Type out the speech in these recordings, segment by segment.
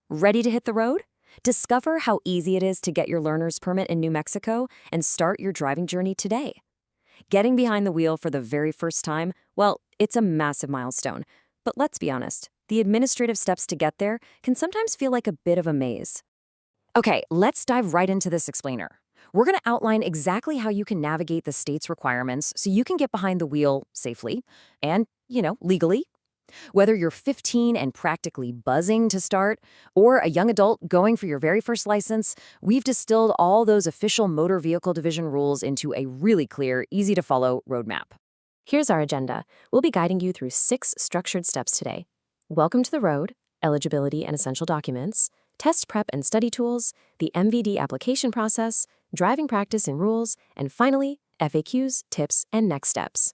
Ready to hit the road? Discover how easy it is to get your learner's permit in New Mexico and start your driving journey today. Getting behind the wheel for the very first time, well, it's a massive milestone. But let's be honest, the administrative steps to get there can sometimes feel like a bit of a maze. Okay, let's dive right into this explainer. We're going to outline exactly how you can navigate the state's requirements so you can get behind the wheel safely and, legally. Whether you're 15 and practically buzzing to start, or a young adult going for your very first license, we've distilled all those official Motor Vehicle Division rules into a really clear, easy-to-follow roadmap. Here's our agenda. We'll be guiding you through 6 structured steps today. Welcome to the road, eligibility and essential documents, test prep and study tools, the MVD application process, driving practice and rules, and finally, FAQs, tips, and next steps.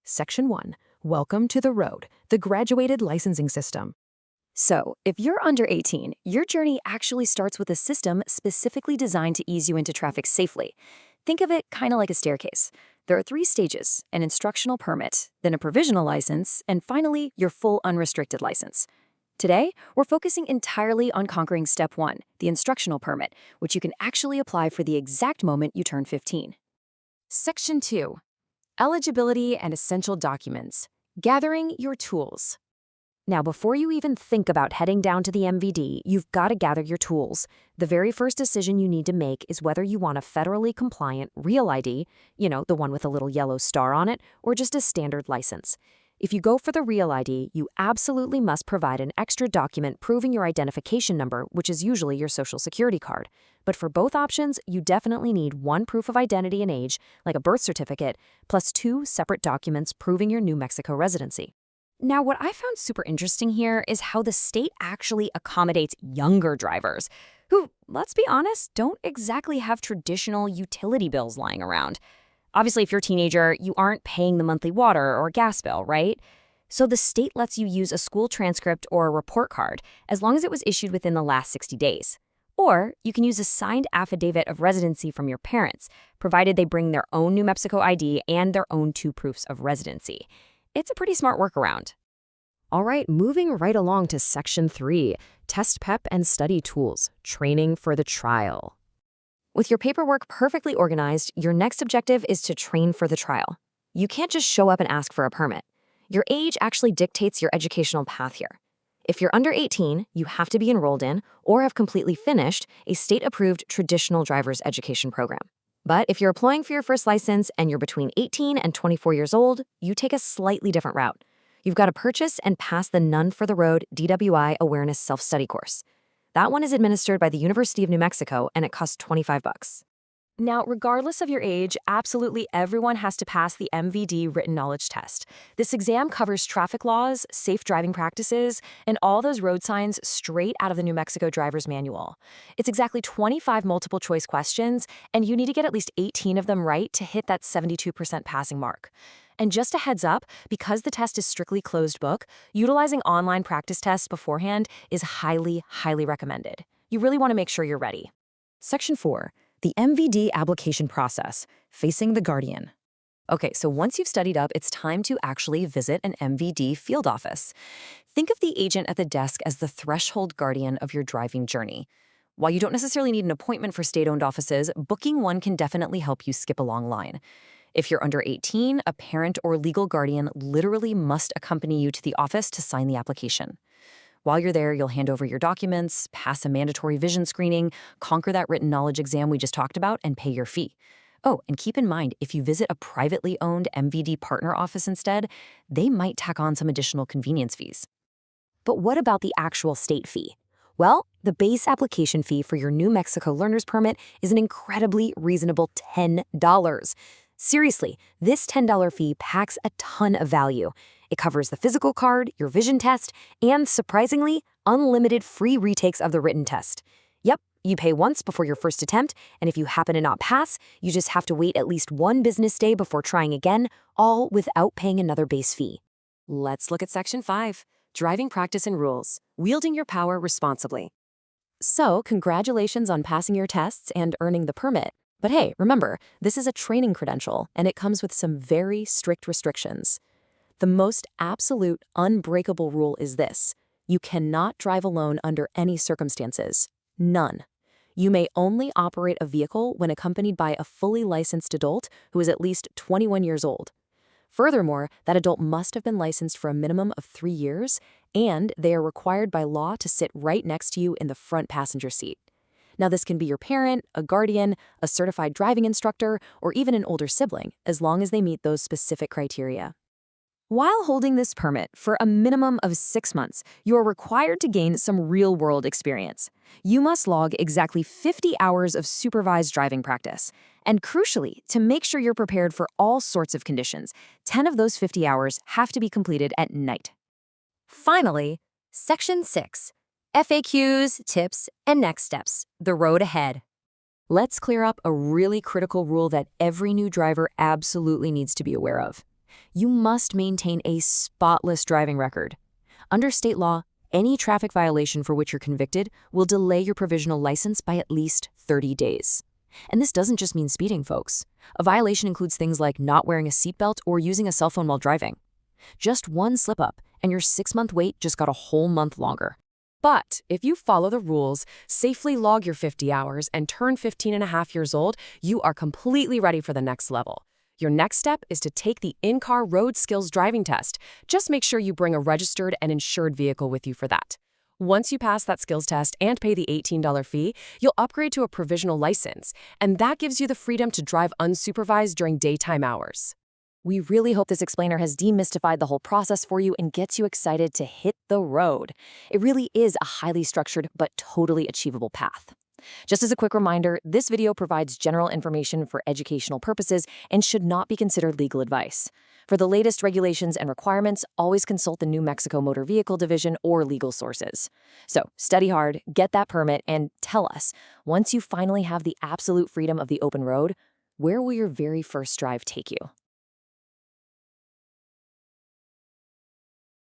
Section 1. Welcome to the road, the graduated licensing system. So, if you're under 18, your journey actually starts with a system specifically designed to ease you into traffic safely. Think of it kind of like a staircase. There are 3 stages: an instructional permit, then a provisional license, and finally, your full unrestricted license. Today, we're focusing entirely on conquering step 1, the instructional permit, which you can actually apply for the exact moment you turn 15. Section 2. Eligibility and essential documents. Gathering your tools. Now, before you even think about heading down to the MVD, you've got to gather your tools. The very first decision you need to make is whether you want a federally compliant real ID, the one with a little yellow star on it, or just a standard license. If you go for the real ID, you absolutely must provide an extra document proving your identification number, which is usually your social security card. But for both options, you definitely need one proof of identity and age, like a birth certificate, plus 2 separate documents proving your New Mexico residency. Now, what I found super interesting here is how the state actually accommodates younger drivers, who, let's be honest, don't exactly have traditional utility bills lying around. Obviously, if you're a teenager, you aren't paying the monthly water or gas bill, right? So the state lets you use a school transcript or a report card, as long as it was issued within the last 60 days. Or you can use a signed affidavit of residency from your parents, provided they bring their own New Mexico ID and their own 2 proofs of residency. It's a pretty smart workaround. All right, moving right along to Section 3, test prep and study tools, training for the trial. With your paperwork perfectly organized, your next objective is to train for the trial. You can't just show up and ask for a permit. Your age actually dictates your educational path here. If you're under 18, you have to be enrolled in, or have completely finished, a state-approved traditional driver's education program. But if you're applying for your first license and you're between 18 and 24 years old, you take a slightly different route. You've got to purchase and pass the None for the Road DWI Awareness Self-Study course. That one is administered by the University of New Mexico, and it costs $25. Now, regardless of your age, absolutely everyone has to pass the MVD written knowledge test. This exam covers traffic laws, safe driving practices, and all those road signs straight out of the New Mexico Driver's Manual. It's exactly 25 multiple choice questions, and you need to get at least 18 of them right to hit that 72% passing mark. And just a heads up, because the test is strictly closed book, utilizing online practice tests beforehand is highly, highly recommended. You really want to make sure you're ready. Section 4. The MVD application process, facing the guardian. Okay, so once you've studied up, it's time to actually visit an MVD field office. Think of the agent at the desk as the threshold guardian of your driving journey. While you don't necessarily need an appointment for state-owned offices, booking one can definitely help you skip a long line. If you're under 18, a parent or legal guardian literally must accompany you to the office to sign the application. While you're there, you'll hand over your documents, pass a mandatory vision screening, conquer that written knowledge exam we just talked about, and pay your fee. Oh, and keep in mind, if you visit a privately owned MVD partner office instead, they might tack on some additional convenience fees. But what about the actual state fee? Well, the base application fee for your New Mexico learner's permit is an incredibly reasonable $10. Seriously, this $10 fee packs a ton of value. It covers the physical card, your vision test, and, surprisingly, unlimited free retakes of the written test. Yep, you pay once before your first attempt, and if you happen to not pass, you just have to wait at least 1 business day before trying again, all without paying another base fee. Let's look at Section 5, driving practice and rules, wielding your power responsibly. So, congratulations on passing your tests and earning the permit. But hey, remember, this is a training credential, and it comes with some very strict restrictions. The most absolute, unbreakable rule is this: You cannot drive alone under any circumstances. None. You may only operate a vehicle when accompanied by a fully licensed adult who is at least 21 years old. Furthermore, that adult must have been licensed for a minimum of 3 years, and they are required by law to sit right next to you in the front passenger seat. Now, this can be your parent, a guardian, a certified driving instructor, or even an older sibling, as long as they meet those specific criteria. While holding this permit for a minimum of 6 months, you are required to gain some real-world experience. You must log exactly 50 hours of supervised driving practice. And crucially, to make sure you're prepared for all sorts of conditions, 10 of those 50 hours have to be completed at night. Finally, Section 6. FAQs, tips, and next steps. The road ahead. Let's clear up a really critical rule that every new driver absolutely needs to be aware of. You must maintain a spotless driving record. Under state law, any traffic violation for which you're convicted will delay your provisional license by at least 30 days. And this doesn't just mean speeding, folks. A violation includes things like not wearing a seatbelt or using a cell phone while driving. Just one slip-up, and your 6-month wait just got a whole month longer. But if you follow the rules, safely log your 50 hours, and turn 15 and a half years old, you are completely ready for the next level. Your next step is to take the in-car road skills driving test. Just make sure you bring a registered and insured vehicle with you for that. Once you pass that skills test and pay the $18 fee, you'll upgrade to a provisional license, and that gives you the freedom to drive unsupervised during daytime hours. We really hope this explainer has demystified the whole process for you and gets you excited to hit the road. It really is a highly structured but totally achievable path. Just as a quick reminder, this video provides general information for educational purposes and should not be considered legal advice. For the latest regulations and requirements, always consult the New Mexico Motor Vehicle Division or legal sources. So, study hard, get that permit, and tell us, once you finally have the absolute freedom of the open road, where will your very first drive take you?